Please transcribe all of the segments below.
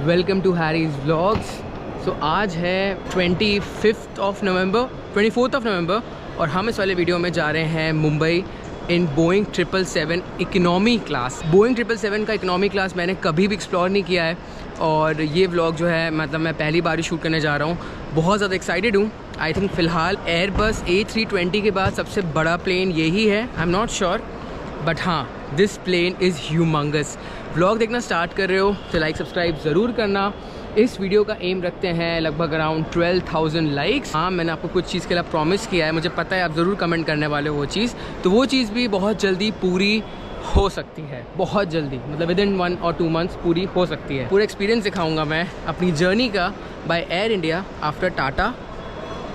Welcome to Harry's vlogs. So आज है 24th of November और हम इस वाले वीडियो में जा रहे हैं मुंबई इन बोइंग 777 इकोनॉमी क्लास। बोइंग 777 का इकोनॉमी क्लास मैंने कभी भी एक्सप्लोर नहीं किया है और ये व्लॉग जो है मतलब मैं पहली बार ही शूट करने जा रहा हूँ। बहुत ज़्यादा एक्साइटेड हूँ। आई थिंक फ़िलहाल एयरबस A320 के बाद सबसे बड़ा प्लेन यही है। I am not sure but हाँ, this plane is humongous. Vlog देखना स्टार्ट कर रहे हो तो लाइक सब्सक्राइब ज़रूर करना। इस वीडियो का एम रखते हैं लगभग अराउंड 12,000 लाइक्स। हाँ, मैंने आपको कुछ चीज़ के लिए प्रॉमिस किया है, मुझे पता है आप ज़रूर कमेंट करने वाले हो वो चीज़, तो वो चीज़ भी बहुत जल्दी पूरी हो सकती है। बहुत जल्दी मतलब विद इन 1 और 2 मंथ्स पूरी हो सकती है। पूरा एक्सपीरियंस दिखाऊंगा मैं अपनी जर्नी का by Air India after Tata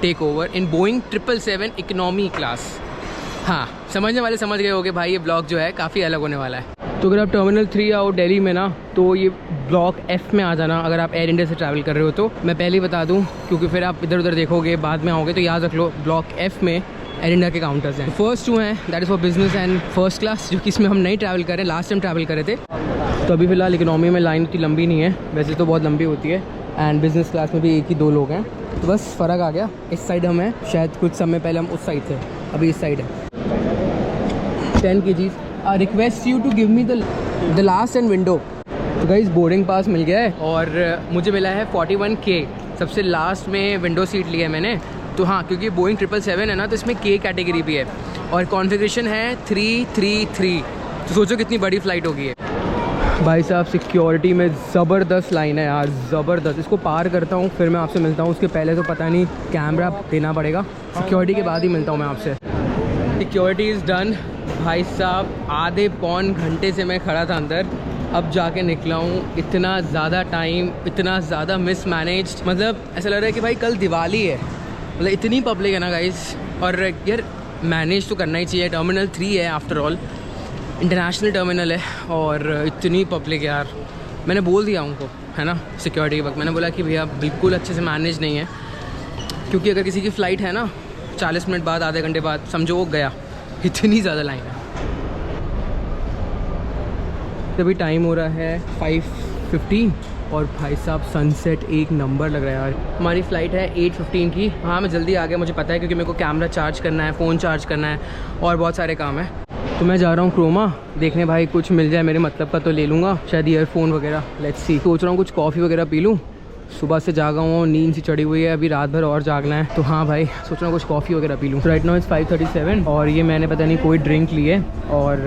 take over in Boeing 777 economy class. हाँ, समझने वाले समझ गए होंगे भाई, ये ब्लॉग जो है काफ़ी अलग होने वाला है। तो अगर आप टर्मिनल 3 आओ दिल्ली में ना, तो ये ब्लॉक F में आ जाना अगर आप एयर इंडिया से ट्रैवल कर रहे हो तो। मैं पहले ही बता दूं क्योंकि फिर आप इधर उधर देखोगे बाद में आओगे, तो याद रख लो ब्लॉक F में एयर इंडिया के काउंटर्स हैं। फर्स्ट 2 हैं that is for business and first class, जो कि इसमें हम नहीं ट्रैवल कर रहे हैं, लास्ट टाइम ट्रैवल करे थे। तो अभी फ़िलहाल इकोनॉमी में लाइन इतनी लंबी नहीं है, वैसे तो बहुत लंबी होती है, एंड बिजनेस क्लास में भी एक ही 2 लोग हैं, तो बस फ़र्क आ गया। इस साइड हम हैं, शायद कुछ समय पहले हम उस साइड थे, अभी इस साइड है। 10 kgs। Request you to give me the last end window. तो गाइस बोर्डिंग पास मिल गया है और मुझे मिला है 41K। सबसे लास्ट में विंडो सीट ली है मैंने। तो हाँ, क्योंकि बोइंग 777 है ना, तो इसमें K कैटेगरी भी है और कॉन्फ़िगरेशन है 333। तो सोचो कितनी बड़ी फ़्लाइट होगी है। भाई साहब सिक्योरिटी में ज़बरदस्त लाइन है यार, ज़बरदस्त। इसको पार करता हूँ फिर मैं आपसे मिलता हूँ, उसके पहले तो पता नहीं कैमरा देना पड़ेगा। सिक्योरिटी के बाद ही मिलता हूँ मैं आपसे। Security is done. भाई साहब आधे पौन घंटे से मैं खड़ा था अंदर, अब जाके निकला हूँ। इतना ज़्यादा टाइम, इतना ज़्यादा मिसमैनेज्ड, मतलब ऐसा लग रहा है कि भाई कल दिवाली है। मतलब इतनी पब्लिक है ना गाइस, और यार मैनेज तो करना ही चाहिए। टर्मिनल 3 है आफ्टर ऑल, इंटरनेशनल टर्मिनल है और इतनी पब्लिक यार। मैंने बोल दिया उनको, है ना, सिक्योरिटी के वक्त मैंने बोला कि भैया बिल्कुल अच्छे से मैनेज नहीं है, क्योंकि अगर किसी की फ़्लाइट है ना 40 मिनट बाद, आधे घंटे बाद, समझो वो गया। इतनी ज़्यादा लाइन है। अभी टाइम हो रहा है 5:15 और भाई साहब सनसेट एक नंबर लग रहा है यार। हमारी फ़्लाइट है 8:15 की। हाँ, मैं जल्दी आ गया, मुझे पता है, क्योंकि मेरे को कैमरा चार्ज करना है, फ़ोन चार्ज करना है और बहुत सारे काम है। तो मैं जा रहा हूँ क्रोमा देखने, भाई कुछ मिल जाए मेरे मतलब का तो ले लूँगा, शायद ईयरफोन वगैरह। लेट्स सी, सोच रहा हूँ कुछ कॉफ़ी वगैरह पी लूँ। सुबह से जागा हूँ, नींद सी चढ़ी हुई है, अभी रात भर और जागना है, तो हाँ भाई सोच रहा हूँ कुछ कॉफ़ी वगैरह पी लूँ। राइट नाउ इट्स 5:37 और ये मैंने पता नहीं कोई ड्रिंक ली है और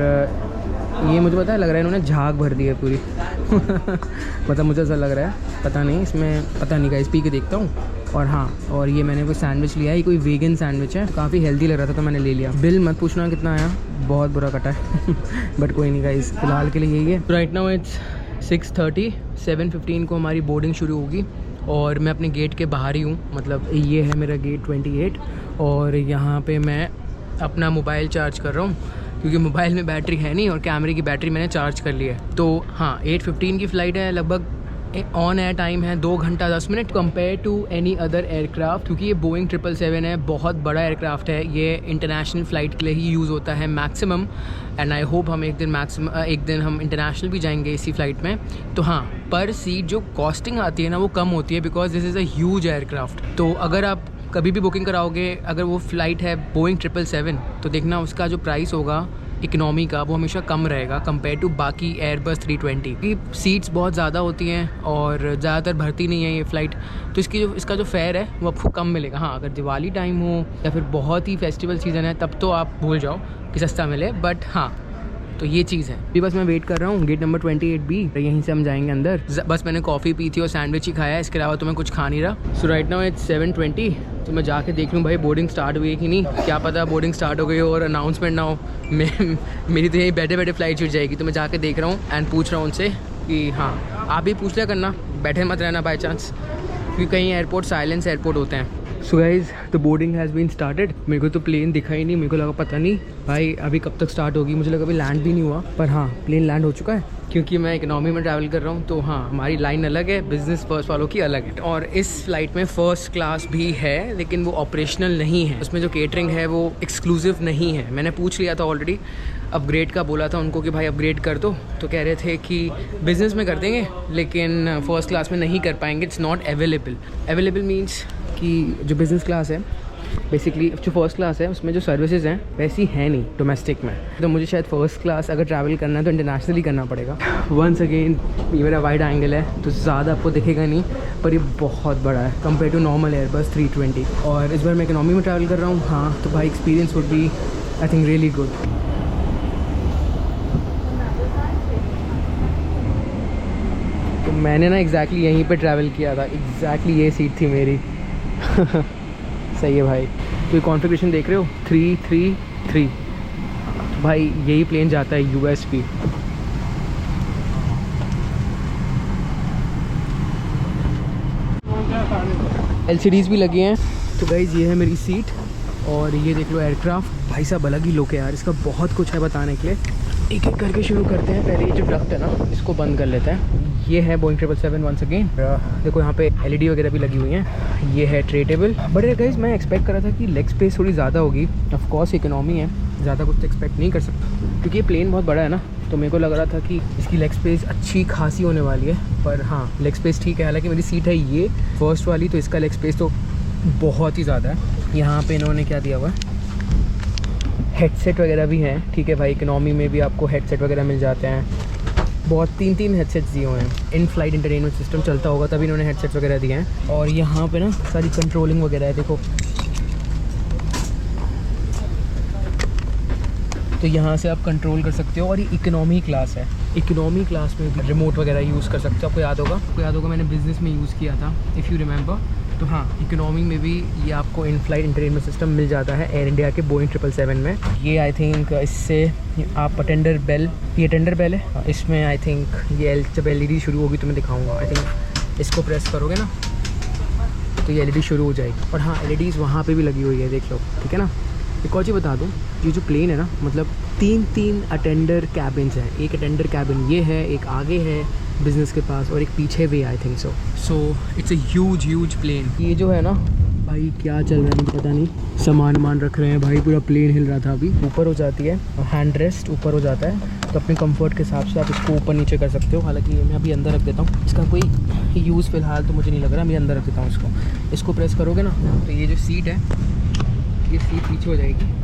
ये मुझे पता है, लग रहा है इन्होंने झाग भर दी है पूरी। मतलब मुझे ऐसा लग रहा है, पता नहीं इसमें, पता नहीं गाइस, पी के देखता हूँ। और हाँ, और ये मैंने कोई सैंडविच लिया है, ये कोई वेगन सैंडविच है, काफ़ी हेल्दी लग रहा था तो मैंने ले लिया। बिल मत पूछना कितना आया, बहुत बुरा कटा है। बट कोई नहीं गाइस, फिलहाल के लिए यही है। राइट नाउ इट्स 6:30, 7:15 को हमारी बोर्डिंग शुरू होगी और मैं अपने गेट के बाहर ही हूँ। मतलब ये है मेरा गेट 28 और यहाँ पे मैं अपना मोबाइल चार्ज कर रहा हूँ, क्योंकि मोबाइल में बैटरी है नहीं और कैमरे की बैटरी मैंने चार्ज कर ली है। तो हाँ, 8:15 की फ़्लाइट है, लगभग ऑन एयर टाइम है 2 घंटा 10 minute compare to any other aircraft, क्योंकि ये बोइंग 777 है, बहुत बड़ा एयरक्राफ्ट है। ये इंटरनेशनल फ़्लाइट के लिए ही यूज़ होता है मैक्सिमम, एंड आई होप हम एक दिन हम इंटरनेशनल भी जाएंगे इसी फ़्लाइट में। तो हाँ, पर सीट जो कॉस्टिंग आती है ना वो कम होती है, because this is a huge aircraft. तो अगर आप कभी भी बुकिंग कराओगे, अगर वो फ़्लाइट है बोइंग 777, तो देखना उसका जो प्राइस होगा इकनॉमी का वो हमेशा कम रहेगा कंपेयर टू बाकी एयरबस 320 की। सीट्स बहुत ज़्यादा होती हैं और ज़्यादातर भरती नहीं है ये फ़्लाइट, तो इसका जो फेयर है वो आपको कम मिलेगा। हाँ, अगर दिवाली टाइम हो या फिर बहुत ही फेस्टिवल सीज़न है तब तो आप भूल जाओ कि सस्ता मिले, बट हाँ, तो ये चीज़ है। अभी बस मैं वेट कर रहा हूँ गेट नंबर 28B, यहीं से हम जाएंगे अंदर। बस मैंने कॉफ़ी पी थी और सैंडविच ही खाया है, इसके अलावा तो मैं कुछ खा नहीं रहा। सो राइट नाउ इट्स 7:20, तो मैं जाके देख लूँ भाई बोर्डिंग स्टार्ट हुई है कि नहीं। क्या पता बोर्डिंग स्टार्ट हो गई हो और अनाउंसमेंट ना हो, मेरी तो यहीं बैठे बैठे फ़्लाइट छूट जाएगी। तो मैं जाके देख रहा हूँ एंड पूछ रहा हूँ उनसे कि हाँ, आप भी पूछ लिया करना, बैठे मत रहना बाई चांस, क्योंकि कहीं एयरपोर्ट साइलेंस एयरपोर्ट होते हैं। So guys the boarding has been started. मेरे को तो प्लेन दिखा ही नहीं, मेरे को लगा पता नहीं भाई अभी कब तक स्टार्ट होगी, मुझे लगा अभी लैंड भी नहीं हुआ, पर हाँ प्लेन लैंड हो चुका है। क्योंकि मैं इकोनॉमी में ट्रैवल कर रहा हूँ, तो हाँ हमारी लाइन अलग है, बिजनेस फर्स्ट वालों की अलग है। और इस फ्लाइट में फ़र्स्ट क्लास भी है, लेकिन वो ऑपरेशनल नहीं है, उसमें जो केटरिंग है वो एक्सक्लूसिव नहीं है। मैंने पूछ लिया था ऑलरेडी, अपग्रेड का बोला था उनको कि भाई अपग्रेड कर दो, तो कह रहे थे कि बिज़नेस में कर देंगे लेकिन फ़र्स्ट क्लास में नहीं कर पाएंगे, it's not available. Available means कि जो बिज़नेस क्लास है बेसिकली, जो फर्स्ट क्लास है उसमें जो सर्विसेज हैं वैसी है नहीं डोमेस्टिक में, तो मुझे शायद फ़र्स्ट क्लास अगर ट्रैवल करना है तो इंटरनेशनली करना पड़ेगा। वंस अगेन ये मेरा वाइड एंगल है तो ज़्यादा आपको दिखेगा नहीं, पर ये बहुत बड़ा है कंपेयर टू नॉर्मल एयरबस 320। और इस बार मैं इकोनॉमी में ट्रैवल कर रहा हूँ। हाँ, तो भाई experience would be I think really good. तो मैंने ना एग्जैक्टली यहीं पे ट्रैवल किया था, एग्जैक्टली ये सीट थी मेरी। सही है भाई। तो ये कॉन्फ़िगरेशन देख रहे हो 333, तो भाई यही प्लेन जाता है यूएस भी। एलसीडीज़ भी लगी हैं। तो गाइज़ ये है मेरी सीट और ये देख लो एयरक्राफ्ट। भाई साहब अलग ही लुक है यार, इसका बहुत कुछ है बताने के लिए। एक एक करके शुरू करते हैं। पहले ये जो डक्ट है ना इसको बंद कर लेते हैं। ये है बोइंग 777 वंस अगेन। देखो यहाँ पे एलईडी वगैरह भी लगी हुई हैं। ये है ट्रे टेबल। बट गाइस मैं एक्सपेक्ट कर रहा था कि लेग स्पेस थोड़ी ज़्यादा होगी। ऑफ कोर्स इकोनॉमी है, ज़्यादा कुछ एक्सपेक्ट नहीं कर सकता क्योंकि ये प्लेन बहुत बड़ा है ना, तो मेरे को लग रहा था कि इसकी लेग स्पेस अच्छी खासी होने वाली है। पर हाँ, लेग स्पेस ठीक है। हालांकि मेरी सीट है ये फर्स्ट वाली, तो इसका लेग स्पेस तो बहुत ही ज़्यादा है। यहाँ पे इन्होंने क्या दिया हुआ है, हेडसेट वगैरह भी हैं। ठीक है भाई, इकोनॉमी में भी आपको हेडसेट वगैरह मिल जाते हैं। बहुत 3 हेडसेट्स दिए हुए हैं। इन फ्लाइट इंटरटेनमेंट सिस्टम चलता होगा तभी इन्होंने हेडसेट्स वगैरह दिए हैं। और यहाँ पे ना सारी कंट्रोलिंग वगैरह है, देखो। तो यहाँ से आप कंट्रोल कर सकते हो। और ये इकोनॉमी क्लास है। इकोनॉमी क्लास में भी रिमोट वगैरह यूज़ कर सकते हो। आपको याद होगा मैंने बिज़नेस में यूज़ किया था, इफ़ यू रिमेंबर। तो हाँ, इकोनॉमी में भी ये आपको इन फ्लाइट इंटरटेनमेंट सिस्टम मिल जाता है एयर इंडिया के बोइंग 777 में। ये आई थिंक इससे आप अटेंडर बेल, ये अटेंडर बेल है, इसमें आई थिंक ये जब एलईडी शुरू होगी तो मैं दिखाऊंगा। आई थिंक इसको प्रेस करोगे ना तो ये एलईडी शुरू हो जाएगी। और हाँ, एलईडीज़ वहाँ पे भी लगी हुई है, देख लो। ठीक है ना। एक और चीज़ बता दूँ, ये जो प्लेन है ना, मतलब 3 अटेंडर कैबिन्स हैं। एक अटेंडर कैबिन ये है, एक आगे है बिज़नेस के पास और एक पीछे भी I think so it's a huge plane. ये जो है ना भाई, क्या चल रहा है मुझे पता नहीं। सामान रख रहे हैं भाई, पूरा प्लेन हिल रहा था अभी। ऊपर हो जाती है हैंड रेस्ट, ऊपर हो जाता है, तो अपने कंफर्ट के हिसाब से आप इसको ऊपर नीचे कर सकते हो। हालांकि ये मैं अभी अंदर रख देता हूँ, इसका कोई यूज़ फ़िलहाल तो मुझे नहीं लग रहा। मैं अंदर रख देता हूँ इसको प्रेस करोगे ना तो ये जो सीट है, ये सीट पीछे हो जाएगी।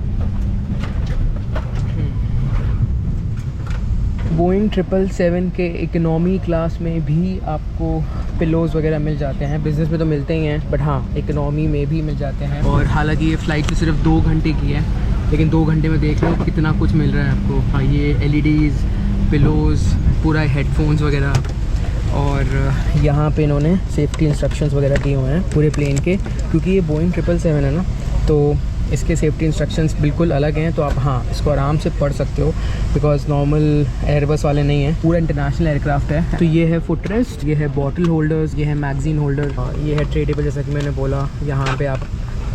बोइंग 777 के इकोनॉमी क्लास में भी आपको पिलोज़ वगैरह मिल जाते हैं। बिज़नेस में तो मिलते ही हैं, बट हाँ, इकोनॉमी में भी मिल जाते हैं। और हालांकि ये फ़्लाइट तो सिर्फ 2 घंटे की है, लेकिन 2 घंटे में देख लो कितना कुछ मिल रहा है आपको। हाँ, ये एलईडीज़, पिलोज़, पूरा हेडफोन्स वगैरह। और यहाँ पे इन्होंने सेफ्टी इंस्ट्रक्शंस वगैरह दिए हुए हैं पूरे प्लेन के, क्योंकि ये बोइंग 777 है ना, तो इसके सेफ्टी इंस्ट्रक्शंस बिल्कुल अलग हैं। तो आप हाँ, इसको आराम से पढ़ सकते हो, बिकॉज नॉर्मल एयरबस वाले नहीं है, पूरा इंटरनेशनल एयरक्राफ्ट है। तो ये है फुटरेस्ट, ये है बॉटल होल्डर्स, ये है मैगजीन होल्डर, ये है ट्रे टेबल, जैसा कि मैंने बोला। यहाँ पे आप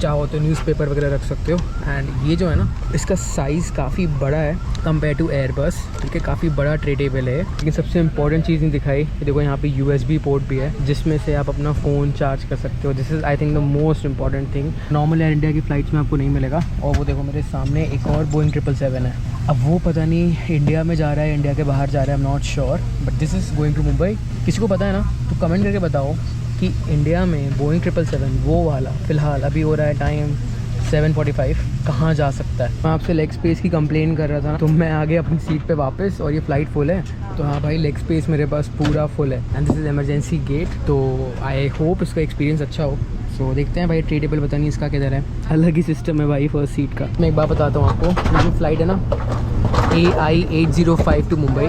चाहो तो न्यूज़पेपर वगैरह रख सकते हो। एंड ये जो है ना, इसका साइज़ काफ़ी बड़ा है कंपेयर टू एयरबस। ठीक है, काफ़ी बड़ा ट्रे टेबल है। लेकिन सबसे इंपॉर्टेंट चीज़ नहीं दिखाई, देखो यहाँ पे USB पोर्ट भी है, जिसमें से आप अपना फ़ोन चार्ज कर सकते हो। This is I think the most important thing. Normal air India की फ़्लाइट्स में आपको नहीं मिलेगा। और वो देखो मेरे सामने एक और बोइंग 777 है। अब वो पता नहीं इंडिया में जा रहा है, इंडिया के बाहर जा रहा है, I am not sure, but this is going to Mumbai. किसी को पता है ना तो कमेंट करके बताओ कि इंडिया में बोइंग 777 वो वाला फ़िलहाल अभी हो रहा है टाइम 7:45, कहाँ जा सकता है। मैं आपसे लेग स्पेस की कंप्लेन कर रहा था, तो मैं आ गया अपनी सीट पे वापस और ये फ़्लाइट फुल है। तो हाँ भाई, लेग स्पेस मेरे पास पूरा फुल है। And this is emergency gate. तो आई होप इसका एक्सपीरियंस अच्छा हो। सो देखते हैं भाई। ट्रे टेबल पता नहीं इसका किधर है, अलग ही सिस्टम है भाई फर्स्ट सीट का। मैं एक बात बताता हूँ आपको, ये जो फ़्लाइट है ना AI 805 टू मुंबई,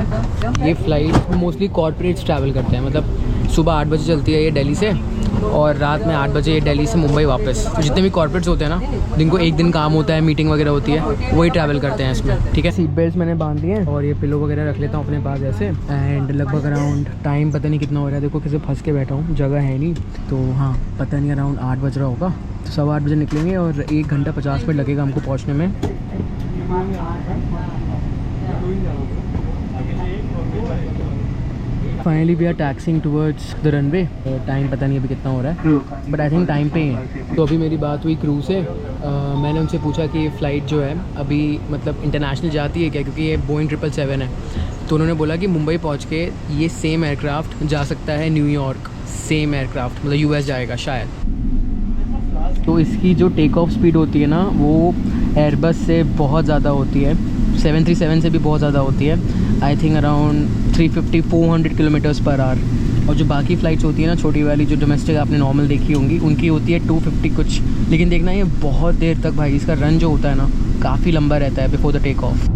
ये फ़्लाइट मोस्टली कॉर्पोरेट्स ट्रैवल करते हैं। मतलब सुबह 8 बजे चलती है ये दिल्ली से, और रात में 8 बजे दिल्ली से मुंबई वापस। तो जितने भी कॉर्पोरेट्स होते हैं ना, जिनको एक दिन काम होता है, मीटिंग वगैरह होती है, वही ट्रैवल करते हैं इसमें। ठीक है, सीट बेल्ट मैंने बांध दिए हैं और ये पिलो वगैरह रख लेता हूँ अपने पास ऐसे। एंड लगभग अराउंड टाइम पता नहीं कितना हो रहा है, देखो कैसे फंस के बैठा हूँ, जगह है नहीं। तो हाँ, पता नहीं अराउंड 8 बज रहा होगा। तो 8:15 बजे निकलेंगे और 1 घंटा 50 मिनट लगेगा हमको पहुँचने में। Finally we are taxiing towards the runway. Time पता नहीं अभी कितना हो रहा है, बट आई थिंक टाइम पे ही है। तो अभी मेरी बात हुई क्रू से। मैंने उनसे पूछा कि फ़्लाइट जो है अभी मतलब इंटरनेशनल जाती है क्या, क्योंकि ये बोइंग 777 है। तो उन्होंने बोला कि मुंबई पहुंच के ये सेम एयरक्राफ्ट जा सकता है न्यूयॉर्क। सेम एयरक्राफ्ट मतलब यूएस जाएगा शायद। तो इसकी जो टेक ऑफ स्पीड होती है ना, वो एयरबस से बहुत ज़्यादा होती है, 737 से भी बहुत ज़्यादा होती है। I think around 350-400 kilometres per hour. और जो बाकी फ़्लाइट्स होती है ना, छोटी वाली जो डोमेस्टिक आपने नॉर्मल देखी होंगी, उनकी होती है 250 कुछ। लेकिन देखना ये बहुत देर तक भाई इसका रन जो होता है ना, काफ़ी लंबा रहता है बिफोर द टेक ऑफ।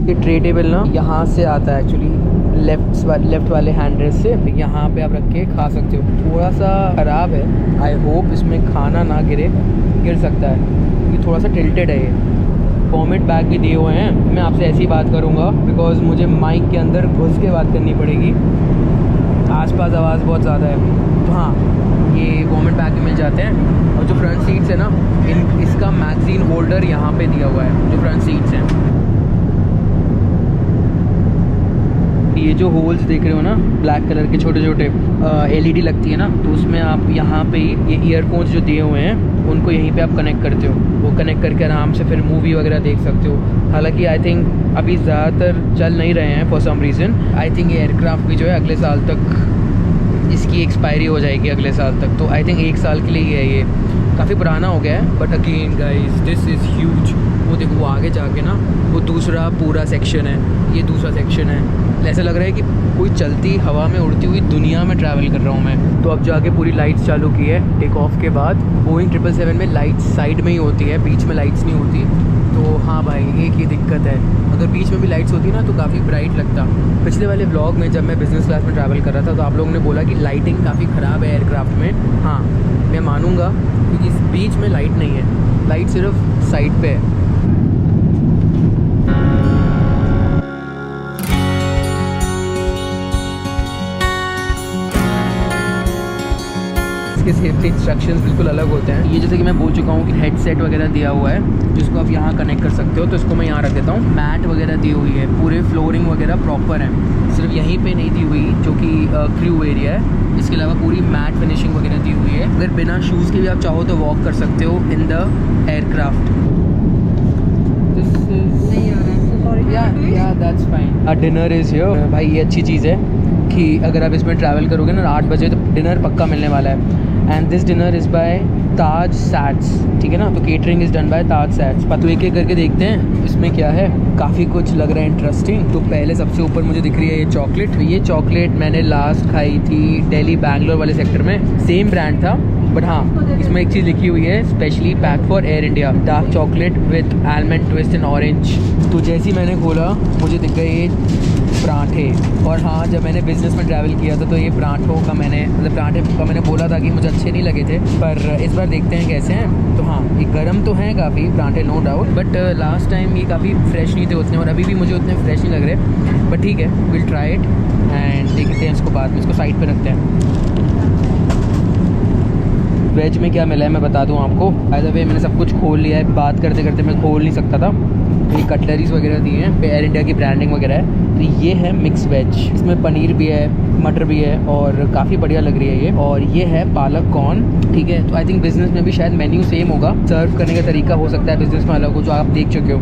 ये ट्रे टेबल ना यहाँ से आता है एक्चुअली, लेफ़्ट वाले हैंड रेस्ट से। यहाँ पे आप रख के खा सकते हो। थोड़ा सा ख़राब है, आई होप इसमें खाना ना गिर सकता है। ये थोड़ा सा टिल्टेड है। ये वॉमिट बैग भी दिए हुए हैं। मैं आपसे ऐसी बात करूँगा बिकॉज मुझे माइक के अंदर घुस के बात करनी पड़ेगी, आसपास आवाज़ बहुत ज़्यादा है। तो हाँ, ये वॉमिट बैग भी मिल जाते हैं। और जो फ्रंट सीट्स है ना, इसका मैगज़ीन होल्डर यहाँ पे दिया हुआ है। जो फ्रंट सीट्स हैं, ये जो होल्स देख रहे हो ना, ब्लैक कलर के छोटे छोटे एलईडी लगती है ना, तो उसमें आप यहाँ पे ही ये ईयरफोन्स जो दिए हुए हैं उनको यहीं पे आप कनेक्ट करते हो। वो कनेक्ट करके आराम से फिर मूवी वगैरह देख सकते हो। हालांकि आई थिंक अभी ज़्यादातर चल नहीं रहे हैं for some reason. I think ये एयरक्राफ्ट भी जो है अगले साल तक इसकी एक्सपायरी हो जाएगी, अगले साल तक। तो आई थिंक 1 साल के लिए ही है। ये काफ़ी पुराना हो गया है, but again guys this is huge. वो देखो, वो आगे जाके ना वो दूसरा पूरा सेक्शन है, ये दूसरा सेक्शन है। ऐसा लग रहा है कि कोई चलती हवा में उड़ती हुई दुनिया में ट्रैवल कर रहा हूँ मैं। तो अब जाके पूरी लाइट्स चालू की है टेक ऑफ के बाद। बोइंग 777 में लाइट्स साइड में ही होती है, बीच में लाइट्स नहीं होती। तो हाँ भाई, एक ही दिक्कत है, अगर बीच में भी लाइट्स होती ना तो काफ़ी ब्राइट लगता। पिछले वाले व्लॉग में जब मैं बिज़नेस क्लास में ट्रैवल कर रहा था तो आप लोगों ने बोला कि लाइटिंग काफ़ी ख़राब है एयरक्राफ्ट में। हाँ, मैं मानूंगा, क्योंकि इस बीच में लाइट नहीं है, लाइट सिर्फ साइड पे है। इसके सेफ्टी इंस्ट्रक्शंस बिल्कुल अलग होते हैं। ये जैसे कि मैं बोल चुका हूँ कि हेडसेट वगैरह दिया हुआ है जिसको आप यहाँ कनेक्ट कर सकते हो। तो इसको मैं यहाँ रख देता हूँ। मैट वगैरह दी हुई है, पूरे फ्लोरिंग वगैरह प्रॉपर है, सिर्फ यहीं पे नहीं दी हुई जो कि क्रू एरिया है। इसके अलावा पूरी मैट फिनिशिंग वगैरह दी हुई है। अगर बिना शूज़ के भी आप चाहो तो वॉक कर सकते हो in the aircraft. That's fine. Dinner is here. भाई ये अच्छी चीज़ है कि अगर आप इसमें ट्रैवल करोगे ना 8 बजे तो डिनर पक्का मिलने वाला है। And this dinner is by Taj SATS, ठीक है ना। तो catering is done by Taj SATS. तो एक एक करके देखते हैं इसमें क्या है। काफ़ी कुछ लग रहा है इंटरेस्टिंग। तो पहले सबसे ऊपर मुझे दिख रही है ये चॉकलेट। ये चॉकलेट मैंने लास्ट खाई थी दिल्ली बैंगलोर वाले सेक्टर में, सेम ब्रांड था। बट हाँ, इसमें एक चीज़ लिखी हुई है, specially pack for air India, dark chocolate with almond twist and orange. तो जैसे ही मैंने खोला मुझे दिख गए ये पराठे। और हाँ, जब मैंने बिज़नेस में ट्रैवल किया था तो ये पराठों का पराठे का मैंने बोला था कि मुझे अच्छे नहीं लगे थे, पर इस बार देखते हैं कैसे हैं। तो हाँ, ये गर्म तो हैं काफ़ी पराठे, no doubt, but last time ये काफ़ी फ्रेश नहीं थे उतने, और अभी भी मुझे उतने फ्रेश नहीं लग रहे। बट ठीक है, विल ट्राई इट एंड देखते हैं इसको बाद में। इसको साइड पर रखते हैं। वेज में क्या मिला है मैं बता दूं आपको। बाय द वे मैंने सब कुछ खोल लिया है, बात करते करते मैं खोल नहीं सकता था। ये कटलरीज वगैरह दी हैं, एयर इंडिया की ब्रांडिंग वगैरह है। तो ये है मिक्स वेज, इसमें पनीर भी है, मटर भी है, और काफ़ी बढ़िया लग रही है ये। और ये है पालक कॉर्न, ठीक है। तो आई थिंक बिज़नेस में भी शायद मेन्यू सेम होगा, सर्व करने का तरीका हो सकता है बिज़नेस में अलग हो, जो आप देख चुके हो।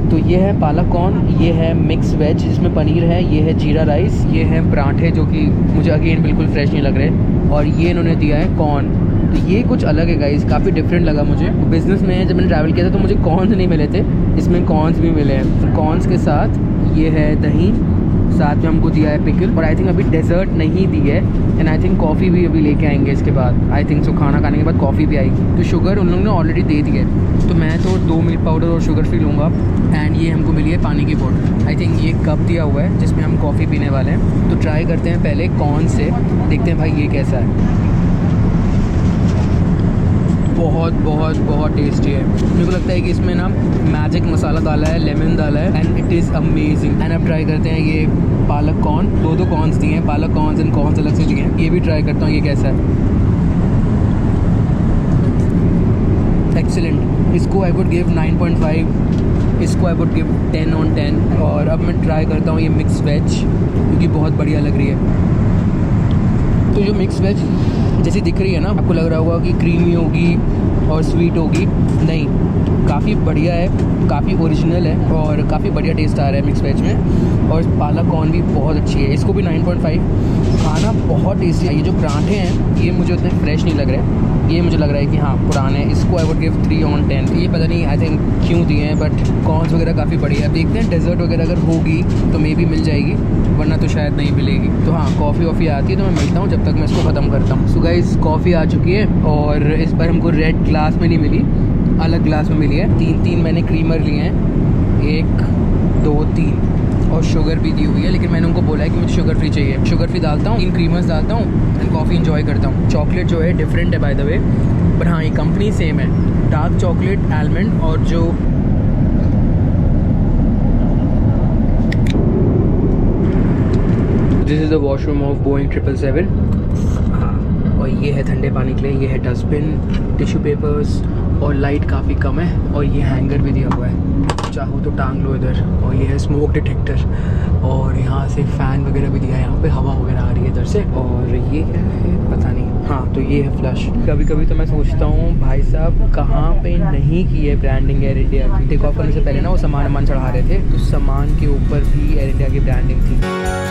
तो ये है पालक कॉर्न, ये है मिक्स वेज जिसमें पनीर है, ये है जीरा राइस, ये है पराठे जो कि मुझे अगेन बिल्कुल फ्रेश नहीं लग रहे, और ये इन्होंने दिया है कॉर्न। तो ये कुछ अलग है गाइस, काफ़ी डिफरेंट लगा मुझे। बिज़नेस में जब मैंने ट्रैवल किया था तो मुझे कॉर्न्स नहीं मिले थे, इसमें कॉर्न्स भी मिले हैं। कॉर्न्स के साथ ये है दही, साथ में हमको दिया है पिकल, और आई थिंक अभी डेजर्ट नहीं दी है। एंड आई थिंक कॉफ़ी भी अभी लेके आएंगे इसके बाद। आई थिंक सो खाना खाने के बाद कॉफ़ी भी आएगी। तो शुगर उन लोगों ने ऑलरेडी दे दी है, तो मैं तो 2 मिल्क पाउडर और शुगर फ्री लूँगा। एंड ये हमको मिली है पानी की बोतल। आई थिंक ये कप दिया हुआ है जिसमें हम कॉफ़ी पीने वाले हैं। तो ट्राई करते हैं पहले कॉर्न से, देखते हैं भाई ये कैसा है। बहुत बहुत बहुत टेस्टी है। मेरे को लगता है कि इसमें ना मैजिक मसाला डाला है, लेमन डाला है, and it is amazing. And अब ट्राई करते हैं ये पालक कॉर्न। दो कॉर्न्स दिए हैं, पालक कॉर्न्स एंड कॉर्न्स अलग से दिए हैं। ये भी ट्राई करता हूँ ये कैसा है। एक्सीलेंट। इसको आई वुड गिव 9.5, इसको आई वुड गिव 10 on 10। और अब मैं ट्राई करता हूँ ये मिक्स वेज, क्योंकि बहुत बढ़िया लग रही है। तो जो मिक्स वेज जैसी दिख रही है ना, आपको लग रहा होगा कि क्रीमी होगी और स्वीट होगी, नहीं, काफ़ी बढ़िया है, काफ़ी ओरिजिनल है और काफ़ी बढ़िया टेस्ट आ रहा है मिक्स वेज में। और पालक कॉर्न भी बहुत अच्छी है, इसको भी 9.5। खाना बहुत टेस्टी है। ये जो पराठे हैं ये मुझे उतने फ्रेश नहीं लग रहे, ये मुझे लग रहा है कि हाँ पुराने। इसको आई वुड गिव 3 on 10। ये पता नहीं आई थिंक क्यों दिए हैं, बट कॉर्न्स वगैरह काफ़ी बढ़िया है। देखते हैं डेजर्ट वगैरह अगर होगी तो मे भी मिल जाएगी, वरना तो शायद नहीं मिलेगी। तो हाँ, कॉफ़ी वॉफ़ी आती है तो मैं मिलता हूँ, जब तक मैं इसको ख़त्म करता हूँ। सो गाइस, कॉफ़ी आ चुकी है और इस बार हमको रेड ग्लास में नहीं मिली, अलग ग्लास में मिली है। 3 मैंने क्रीमर लिए हैं, 1 2 3, और शुगर भी दी हुई है, लेकिन मैंने उनको बोला है कि मुझे शुगर फ्री चाहिए। शुगर फ्री डालता हूँ, 3 क्रीमर्स डालता हूँ एंड कॉफ़ी इंजॉय करता हूँ। चॉकलेट जो है डिफरेंट है बाय द वे, बट हाँ ये कंपनी सेम है। डार्क चॉकलेट आलमंड, और जो this is the washroom of Boeing 777। हाँ, और ये है ठंडे पानी के लिए, ये है डस्टबिन, टिश्यू पेपर्स, और लाइट काफ़ी कम है, और ये हैंगर भी दिया हुआ है, चाहो तो टांग लो इधर। और ये है स्मोक डिटेक्टर, और यहाँ से फ़ैन वगैरह भी दिया है, यहाँ पे हवा वगैरह आ रही है इधर से। और ये क्या है पता नहीं। हाँ, तो ये है फ्लश। कभी कभी तो मैं सोचता हूँ भाई साहब कहाँ पे नहीं की है ब्रांडिंग एयर इंडिया की। टेक ऑफ करने से पहले ना वो सामान चढ़ा रहे थे, तो सामान के ऊपर भी एयर इंडिया की ब्रांडिंग थी।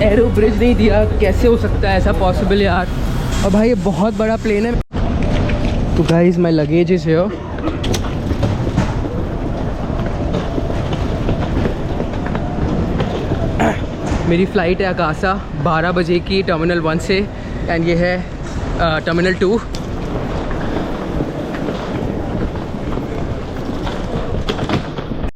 एरो ब्रिज नहीं दिया, कैसे हो सकता है ऐसा पॉसिबल यार। और भाई ये बहुत बड़ा प्लेन है। तो गाइस मैं लगेज से हो, मेरी फ़्लाइट है अकासा 12 बजे की टर्मिनल 1 से, एंड ये है टर्मिनल 2।